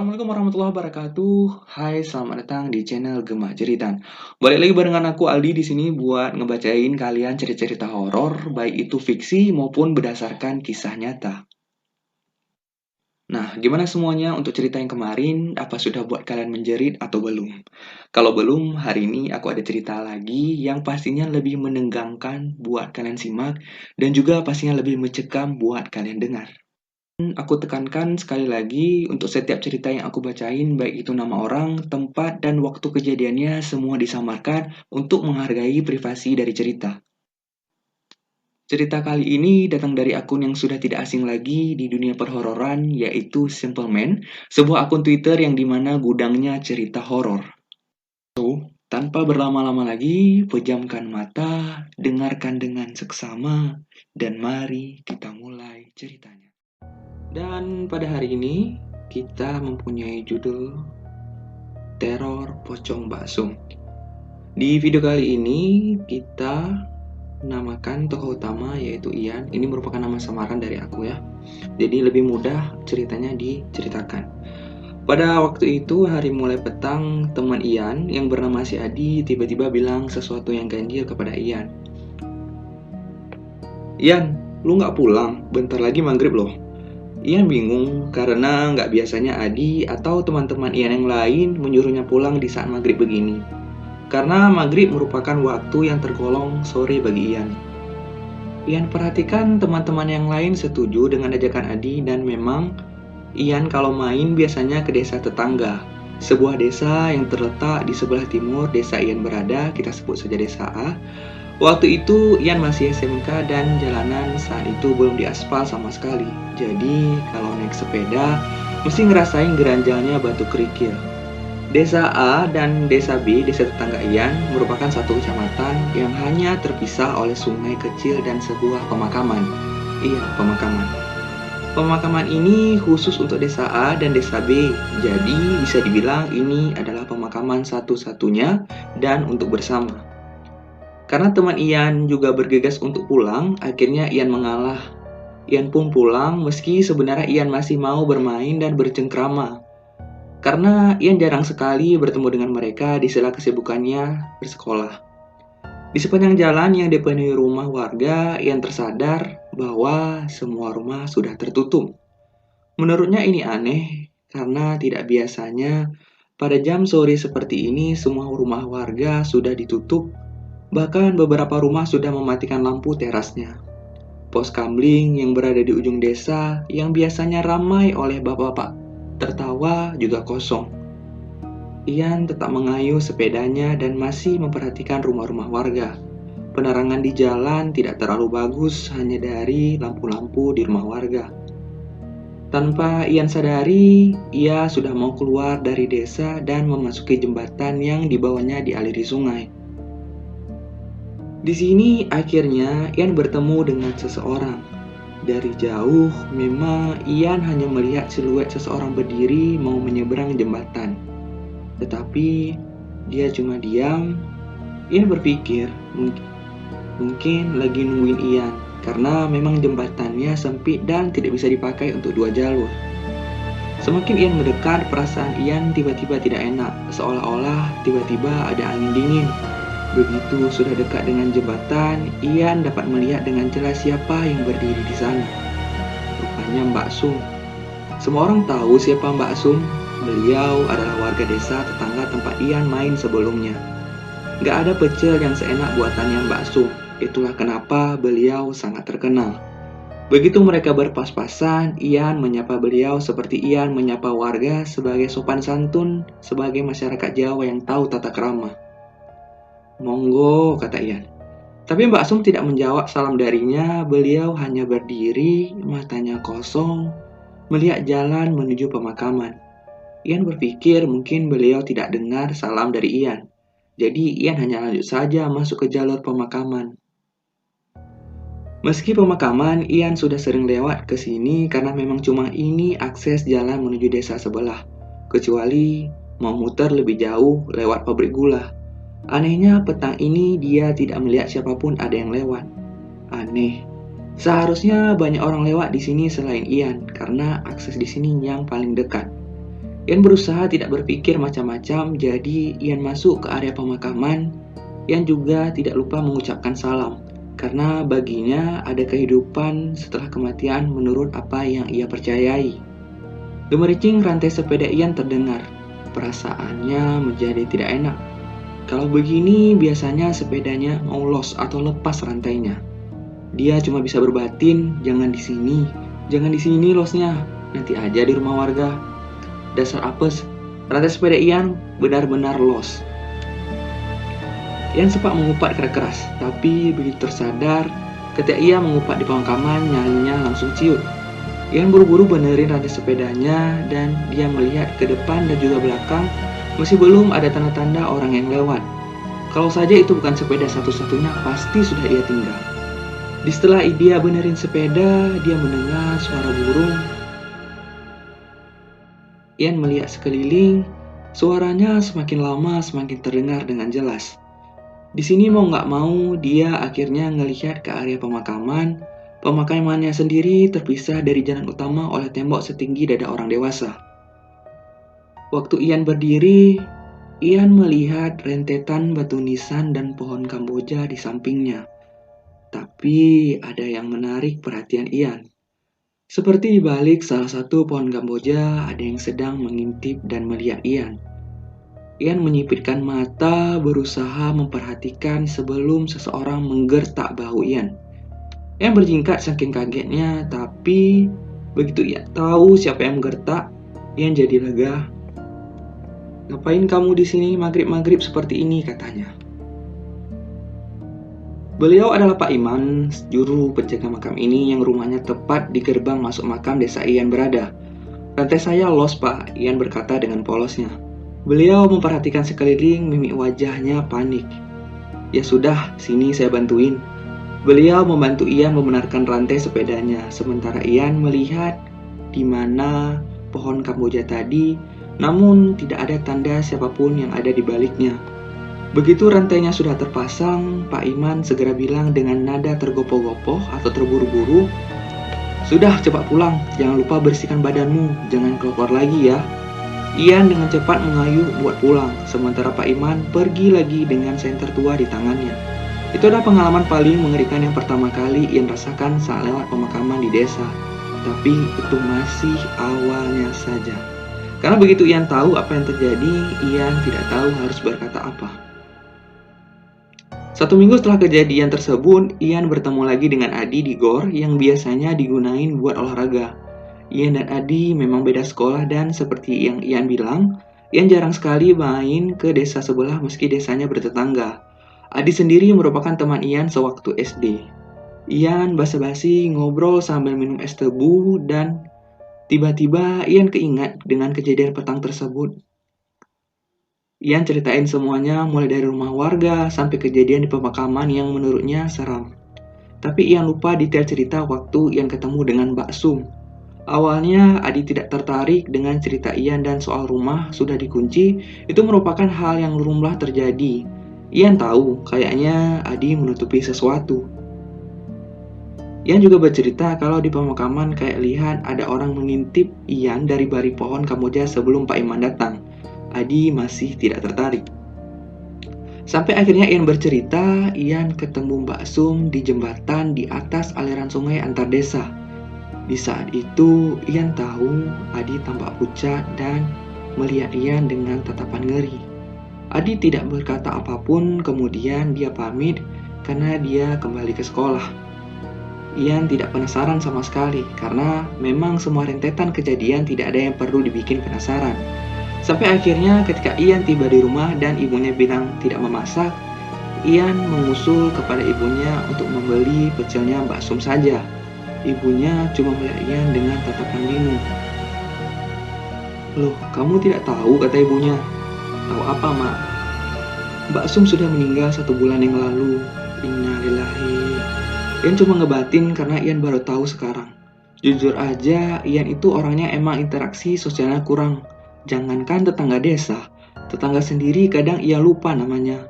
Assalamualaikum warahmatullahi wabarakatuh. Hai, selamat datang di channel Gema Jeritan. Balik lagi barengan aku Aldi di sini buat ngebacain kalian cerita-cerita horor, baik itu fiksi maupun berdasarkan kisah nyata. Nah, gimana semuanya untuk cerita yang kemarin? Apa sudah buat kalian menjerit atau belum? Kalau belum, hari ini aku ada cerita lagi yang pastinya lebih menegangkan buat kalian simak dan juga pastinya lebih mencekam buat kalian dengar. Aku tekankan sekali lagi untuk setiap cerita yang aku bacain, baik itu nama orang, tempat, dan waktu kejadiannya semua disamarkan untuk menghargai privasi dari cerita. Cerita kali ini datang dari akun yang sudah tidak asing lagi di dunia perhororan, yaitu Simple Man, sebuah akun Twitter yang dimana gudangnya cerita horor. Tanpa berlama-lama lagi, pejamkan mata, dengarkan dengan seksama, dan mari kita mulai ceritanya. Dan pada hari ini kita mempunyai judul Teror Pocong Baksum. Di video kali ini kita namakan tokoh utama yaitu Ian. Ini merupakan nama samaran dari aku ya. Jadi lebih mudah ceritanya diceritakan. Pada waktu itu hari mulai petang, teman Ian yang bernama si Adi tiba-tiba bilang sesuatu yang ganjil kepada Ian. Ian, lu nggak pulang? Bentar lagi maghrib loh. Ian bingung karena nggak biasanya Adi atau teman-teman Ian yang lain menyuruhnya pulang di saat maghrib begini. Karena maghrib merupakan waktu yang tergolong sore bagi Ian. Ian perhatikan teman-teman yang lain setuju dengan ajakan Adi dan memang Ian kalau main biasanya ke desa tetangga. Sebuah desa yang terletak di sebelah timur desa Ian berada, kita sebut saja desa A. Waktu itu Ian masih SMK dan jalanan saat itu belum diaspal sama sekali. Jadi kalau naik sepeda mesti ngerasain geranjalnya batu kerikil. Desa A dan desa B, desa tetangga Ian, merupakan satu kecamatan yang hanya terpisah oleh sungai kecil dan sebuah pemakaman. Iya, pemakaman. Pemakaman ini khusus untuk desa A dan desa B. Jadi bisa dibilang ini adalah pemakaman satu-satunya dan untuk bersama. Karena teman Ian juga bergegas untuk pulang, akhirnya Ian mengalah. Ian pun pulang meski sebenarnya Ian masih mau bermain dan bercengkrama. Karena Ian jarang sekali bertemu dengan mereka di sela kesibukannya bersekolah. Di sepanjang jalan yang dipenuhi rumah warga, Ian tersadar bahwa semua rumah sudah tertutup. Menurutnya ini aneh, karena tidak biasanya pada jam sore seperti ini semua rumah warga sudah ditutup. Bahkan beberapa rumah sudah mematikan lampu terasnya. Pos kamling yang berada di ujung desa yang biasanya ramai oleh bapak-bapak tertawa juga kosong. Ian tetap mengayuh sepedanya dan masih memperhatikan rumah-rumah warga. Penerangan di jalan tidak terlalu bagus hanya dari lampu-lampu di rumah warga. Tanpa Ian sadari, ia sudah mau keluar dari desa dan memasuki jembatan yang di bawahnya dialiri sungai. Di sini akhirnya Ian bertemu dengan seseorang. Dari jauh memang Ian hanya melihat siluet seseorang berdiri mau menyeberang jembatan. Tetapi dia cuma diam. Ian berpikir mungkin lagi nungguin Ian karena memang jembatannya sempit dan tidak bisa dipakai untuk dua jalur. Semakin Ian mendekat, perasaan Ian tiba-tiba tidak enak, seolah-olah tiba-tiba ada angin dingin. Begitu sudah dekat dengan jembatan, Ian dapat melihat dengan jelas siapa yang berdiri di sana. Rupanya Mbak Sum. Semua orang tahu siapa Mbak Sum. Beliau adalah warga desa tetangga tempat Ian main sebelumnya. Gak ada pecel yang seenak buatannya Mbak Sum. Itulah kenapa beliau sangat terkenal. Begitu mereka berpas-pasan, Ian menyapa beliau seperti Ian menyapa warga sebagai sopan santun, sebagai masyarakat Jawa yang tahu tata krama. Monggo, kata Ian. Tapi Mbak Sum tidak menjawab salam darinya, beliau hanya berdiri, matanya kosong, melihat jalan menuju pemakaman. Ian berpikir mungkin beliau tidak dengar salam dari Ian. Jadi Ian hanya lanjut saja masuk ke jalur pemakaman. Meski pemakaman, Ian sudah sering lewat ke sini karena memang cuma ini akses jalan menuju desa sebelah. Kecuali mau muter lebih jauh lewat pabrik gula. Anehnya petang ini dia tidak melihat siapapun ada yang lewat. Aneh. Seharusnya banyak orang lewat di sini selain Ian karena akses di sini yang paling dekat. Ian berusaha tidak berpikir macam-macam, jadi Ian masuk ke area pemakaman. Ian juga tidak lupa mengucapkan salam, karena baginya ada kehidupan setelah kematian menurut apa yang ia percayai. Gemericing rantai sepeda Ian terdengar. Perasaannya menjadi tidak enak. Kalau begini, biasanya sepedanya mau los atau lepas rantainya. Dia cuma bisa berbatin, jangan di sini losnya, nanti aja di rumah warga. Dasar apes, rantai sepeda Ian benar-benar los. Ian sempat mengupat keras, tapi begitu tersadar, ketika ia mengupat di pemakaman, nyalinya langsung ciut. Ian buru-buru benerin rantai sepedanya, dan dia melihat ke depan dan juga belakang, masih belum ada tanda-tanda orang yang lewat. Kalau saja itu bukan sepeda satu-satunya, pasti sudah ia tinggal. Setelah dia benerin sepeda, dia mendengar suara burung. Ian melihat sekeliling, suaranya semakin lama semakin terdengar dengan jelas. Di sini mau nggak mau, dia akhirnya ngelihat ke area pemakaman. Pemakamannya sendiri terpisah dari jalan utama oleh tembok setinggi dada orang dewasa. Waktu Ian berdiri, Ian melihat rentetan batu nisan dan pohon Kamboja di sampingnya. Tapi ada yang menarik perhatian Ian. Seperti di balik salah satu pohon Kamboja, ada yang sedang mengintip dan melihat Ian. Ian menyipitkan mata, berusaha memperhatikan sebelum seseorang menggertak bahu Ian. Ian berjingkat saking kagetnya, tapi begitu Ian tahu siapa yang menggertak, Ian jadi lega. "Ngapain kamu di sini maghrib-maghrib seperti ini?" katanya. Beliau adalah Pak Iman, juru penjaga makam ini yang rumahnya tepat di gerbang masuk makam desa Ian berada. "Rantai saya los, Pak," Ian berkata dengan polosnya. Beliau memperhatikan sekeliling, mimik wajahnya panik. "Ya sudah, sini saya bantuin." Beliau membantu Ian membenarkan rantai sepedanya, sementara Ian melihat di mana pohon Kamboja tadi, namun tidak ada tanda siapapun yang ada di baliknya. Begitu rantainya sudah terpasang, Pak Iman segera bilang dengan nada tergopoh-gopoh atau terburu-buru, "Sudah, cepat pulang, jangan lupa bersihkan badanmu, jangan keluar lagi ya." Ian dengan cepat mengayuh buat pulang, sementara Pak Iman pergi lagi dengan senter tua di tangannya. Itu adalah pengalaman paling mengerikan yang pertama kali Ian rasakan saat lewat pemakaman di desa. Tapi itu masih awalnya saja. Karena begitu Ian tahu apa yang terjadi, Ian tidak tahu harus berkata apa. 1 minggu setelah kejadian tersebut, Ian bertemu lagi dengan Adi di gor yang biasanya digunain buat olahraga. Ian dan Adi memang beda sekolah dan seperti yang Ian bilang, Ian jarang sekali main ke desa sebelah meski desanya bertetangga. Adi sendiri merupakan teman Ian sewaktu SD. Ian basa-basi ngobrol sambil minum es tebu dan tiba-tiba Ian keingat dengan kejadian petang tersebut. Ian ceritain semuanya mulai dari rumah warga sampai kejadian di pemakaman yang menurutnya seram. Tapi Ian lupa detail cerita waktu Ian ketemu dengan Mbak Sum. Awalnya Adi tidak tertarik dengan cerita Ian dan soal rumah sudah dikunci, itu merupakan hal yang lumrah terjadi. Ian tahu, kayaknya Adi menutupi sesuatu. Ian juga bercerita kalau di pemakaman kayak lihat ada orang mengintip Ian dari bari pohon Kamboja sebelum Pak Iman datang. Adi masih tidak tertarik. Sampai akhirnya Ian bercerita, Ian ketemu Mbak Sum di jembatan di atas aliran sungai antar desa. Di saat itu, Ian tahu Adi tampak pucat dan melihat Ian dengan tatapan ngeri. Adi tidak berkata apapun, kemudian dia pamit karena dia kembali ke sekolah. Ian tidak penasaran sama sekali, karena memang semua rentetan kejadian tidak ada yang perlu dibikin penasaran. Sampai akhirnya ketika Ian tiba di rumah dan ibunya bilang tidak memasak, Ian mengusul kepada ibunya untuk membeli pecelnya Mbak Sum saja. Ibunya cuma melihat Ian dengan tatapan bingung. "Loh, kamu tidak tahu?" kata ibunya. "Tahu apa, Mak?" "Mbak Sum sudah meninggal 1 bulan yang lalu." Innalillahi. Ian cuma ngebatin karena Ian baru tahu sekarang. Jujur aja, Ian itu orangnya emang interaksi sosialnya kurang. Jangankan tetangga desa, tetangga sendiri kadang ia lupa namanya.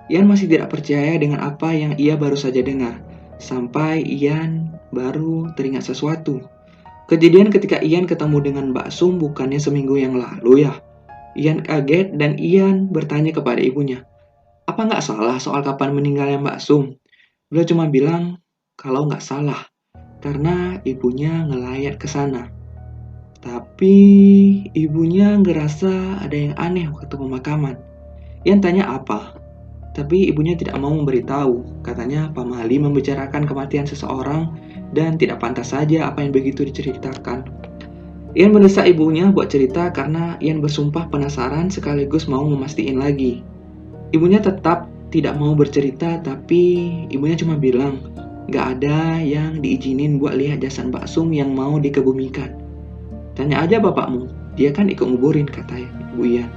Ian masih tidak percaya dengan apa yang ia baru saja dengar. Sampai Ian baru teringat sesuatu. Kejadian ketika Ian ketemu dengan Mbak Sum bukannya seminggu yang lalu ya? Ian kaget dan Ian bertanya kepada ibunya, apa nggak salah soal kapan meninggalnya Mbak Sum? Beliau cuma bilang kalau nggak salah, karena ibunya ngelayat ke sana. Tapi ibunya ngerasa ada yang aneh waktu pemakaman. Ian tanya apa, tapi ibunya tidak mau memberitahu. Katanya pamali membicarakan kematian seseorang dan tidak pantas saja apa yang begitu diceritakan. Ian mendesak ibunya buat cerita karena Ian bersumpah penasaran sekaligus mau memastiin lagi. Ibunya tetap tidak mau bercerita, tapi ibunya cuma bilang gak ada yang diizinin buat lihat jasad Mbak Sum yang mau dikebumikan. Tanya aja bapakmu, dia kan ikut nguburin, kata ibu Ian.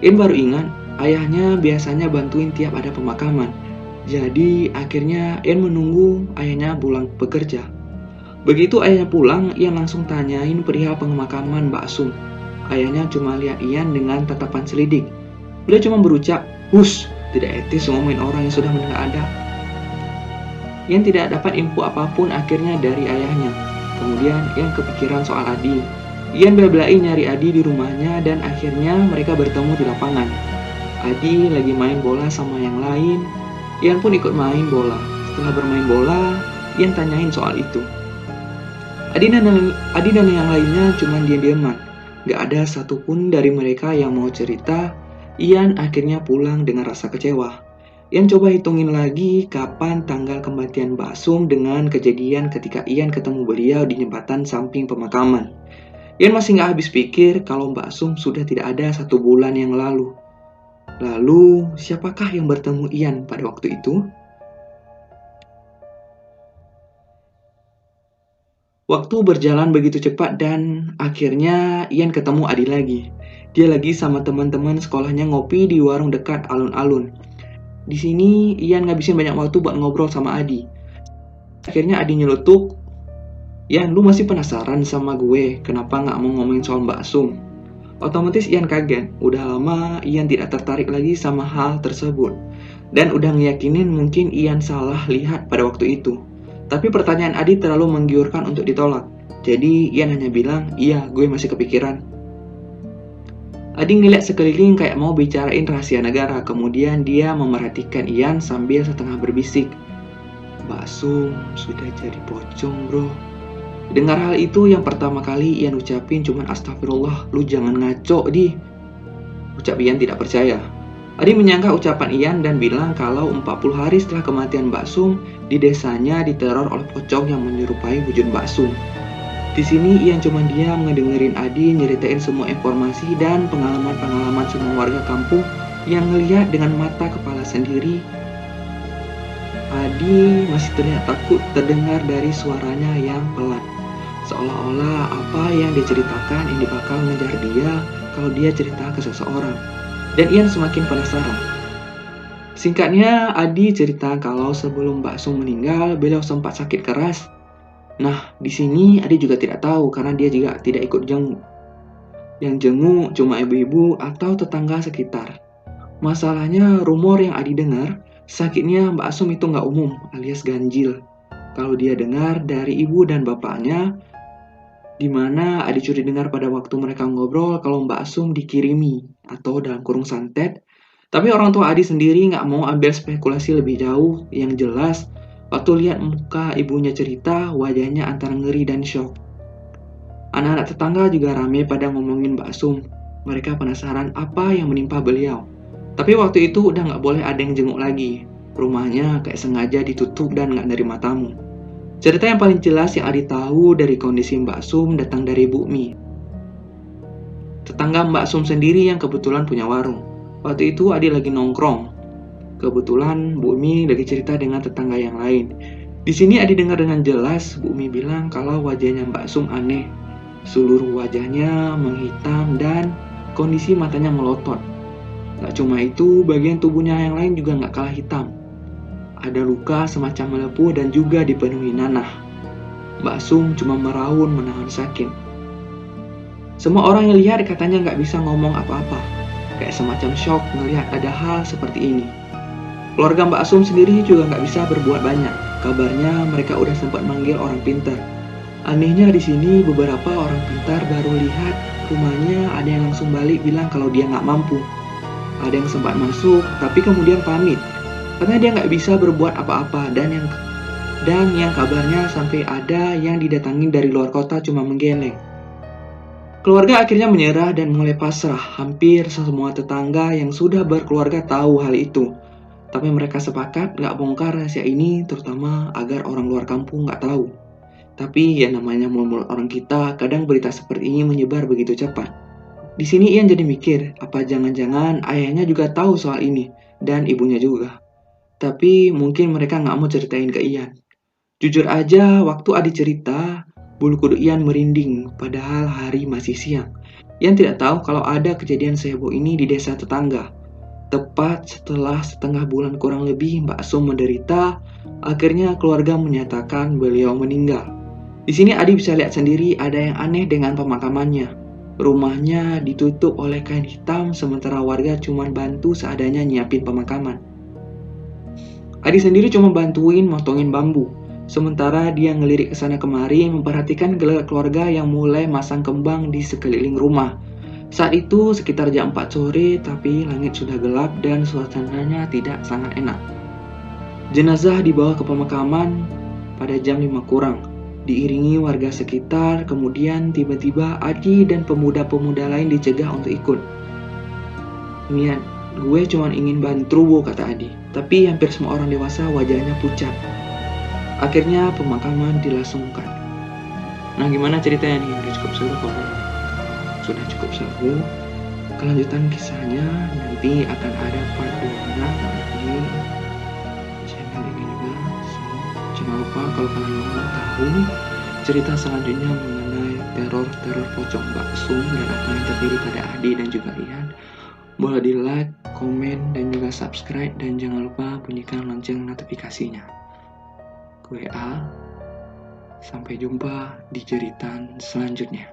Ian baru ingat, ayahnya biasanya bantuin tiap ada pemakaman. Jadi akhirnya Ian menunggu ayahnya pulang bekerja. Begitu ayahnya pulang, Ian langsung tanyain perihal pemakaman Mbak Sum. Ayahnya cuma lihat Ian dengan tatapan selidik. Beliau cuma berucap, "Hush, tidak etis ngomongin orang yang sudah meninggal ada." Ian tidak dapat info apapun akhirnya dari ayahnya. Kemudian Ian kepikiran soal Adi. Ian bela-belain nyari Adi di rumahnya dan akhirnya mereka bertemu di lapangan. Adi lagi main bola sama yang lain. Ian pun ikut main bola. Setelah bermain bola, Ian tanyain soal itu. Adi dan yang lainnya cuma diam-diaman. Gak ada satupun dari mereka yang mau cerita. Ian akhirnya pulang dengan rasa kecewa. Ian coba hitungin lagi kapan tanggal kematian Mbak Sum dengan kejadian ketika Ian ketemu beliau di jembatan samping pemakaman. Ian masih gak habis pikir kalau Mbak Sum sudah tidak ada 1 bulan yang lalu. Lalu, siapakah yang bertemu Ian pada waktu itu? Waktu berjalan begitu cepat dan akhirnya Ian ketemu Adi lagi. Dia lagi sama teman-teman sekolahnya ngopi di warung dekat alun-alun. Di sini Ian ngabisin banyak waktu buat ngobrol sama Adi. Akhirnya Adi nyeletuk, "Ian, lu masih penasaran sama gue kenapa gak mau ngomongin soal Mbak Sum?" Otomatis Ian kaget. Udah lama Ian tidak tertarik lagi sama hal tersebut. Dan udah ngeyakinin mungkin Ian salah lihat pada waktu itu. Tapi pertanyaan Adi terlalu menggiurkan untuk ditolak. Jadi Ian hanya bilang, "Iya, gue masih kepikiran." Adi ngeliat sekeliling kayak mau bicarain rahasia negara. Kemudian dia memerhatikan Ian sambil setengah berbisik, "Mbak Sum sudah jadi pocong, bro." Dengar hal itu yang pertama kali Ian ucapin cuman, "Astagfirullah, lu jangan ngaco di." Ucap Ian tidak percaya. Adi menyangka ucapan Ian dan bilang kalau 40 hari setelah kematian Mbak Sum, di desanya diteror oleh pocong yang menyerupai wujud Mbak Sum. Di sini Ian cuma diam ngedengerin Adi nyeritain semua informasi dan pengalaman-pengalaman semua warga kampung yang ngelihat dengan mata kepala sendiri. Adi masih terlihat takut terdengar dari suaranya yang pelan. Seolah-olah apa yang diceritakan ini bakal ngejar dia kalau dia cerita ke seseorang. Dan Ian semakin penasaran. Singkatnya, Adi cerita kalau sebelum Mbak Sum meninggal, beliau sempat sakit keras. Nah, di sini Adi juga tidak tahu karena dia juga tidak ikut jenguk. Yang jenguk cuma ibu-ibu atau tetangga sekitar. Masalahnya, rumor yang Adi dengar, sakitnya Mbak Sum itu nggak umum alias ganjil. Kalau dia dengar dari ibu dan bapaknya, di mana Adi curi dengar pada waktu mereka ngobrol kalau Mbak Sum dikirimi atau dalam kurung santet. Tapi orang tua Adi sendiri nggak mau ambil spekulasi lebih jauh. Yang jelas, waktu lihat muka ibunya cerita, wajahnya antara ngeri dan syok. Anak-anak tetangga juga ramai pada ngomongin Mbak Sum. Mereka penasaran apa yang menimpa beliau. Tapi waktu itu udah nggak boleh ada yang jenguk lagi. Rumahnya kayak sengaja ditutup dan nggak nerima tamu. Cerita yang paling jelas yang Adi tahu dari kondisi Mbak Sum datang dari Bu Mi, tetangga Mbak Sum sendiri yang kebetulan punya warung. Waktu itu Adi lagi nongkrong. Kebetulan Bu Mi lagi cerita dengan tetangga yang lain. Di sini Adi dengar dengan jelas Bu Mi bilang kalau wajahnya Mbak Sum aneh. Seluruh wajahnya menghitam dan kondisi matanya melotot. Gak cuma itu, bagian tubuhnya yang lain juga gak kalah hitam. Ada luka semacam melepuh dan juga dipenuhi nanah. Mbak Sum cuma meraung menahan sakit. Semua orang yang lihat katanya gak bisa ngomong apa-apa. Kayak semacam shock melihat ada hal seperti ini. Keluarga Mbak Sum sendiri juga gak bisa berbuat banyak. Kabarnya mereka udah sempat manggil orang pintar. Anehnya di sini beberapa orang pintar baru lihat rumahnya ada yang langsung balik bilang kalau dia nggak mampu. Ada yang sempat masuk tapi kemudian pamit karena dia nggak bisa berbuat apa-apa dan yang kabarnya sampai ada yang didatangi dari luar kota cuma menggeleng. Keluarga akhirnya menyerah dan mulai pasrah. Hampir semua tetangga yang sudah berkeluarga tahu hal itu. Tapi mereka sepakat nggak bongkar rahasia ini terutama agar orang luar kampung nggak tahu. Tapi ya namanya mulut orang kita, kadang berita seperti ini menyebar begitu cepat. Di sini Ian jadi mikir, apa jangan-jangan ayahnya juga tahu soal ini, dan ibunya juga. Tapi mungkin mereka nggak mau ceritain ke Ian. Jujur aja, waktu Adi cerita, bulu kuduk Ian merinding, padahal hari masih siang. Ian tidak tahu kalau ada kejadian seheboh ini di desa tetangga. Tepat setelah setengah bulan kurang lebih Mbak Sum menderita, akhirnya keluarga menyatakan beliau meninggal. Di sini Adi bisa lihat sendiri ada yang aneh dengan pemakamannya. Rumahnya ditutup oleh kain hitam sementara warga cuma bantu seadanya nyiapin pemakaman. Adi sendiri cuma bantuin motongin bambu. Sementara dia ngelirik ke sana kemari memperhatikan keluarga yang mulai masang kembang di sekeliling rumah. Saat itu sekitar jam 4 sore tapi langit sudah gelap dan suasananya tidak sangat enak. Jenazah dibawa ke pemakaman pada jam 5 kurang. Diiringi warga sekitar, kemudian tiba-tiba Adi dan pemuda-pemuda lain dicegah untuk ikut. Niat, gue cuma ingin bantu, kata Adi. Tapi hampir semua orang dewasa wajahnya pucat. Akhirnya pemakaman dilangsungkan. Nah, gimana ceritanya nih? Udah cukup seru kalau sudah cukup seru. Kelanjutan kisahnya nanti akan ada part 2-nya di channel ini juga. Jangan lupa kalau kalian mau tahu cerita selanjutnya mengenai teror pocong Mbak Sum dan apa yang terjadi pada Adi dan juga Ian, boleh di like, komen, dan juga subscribe, dan jangan lupa bunyikan lonceng notifikasinya. Gue A, sampai jumpa di cerita selanjutnya.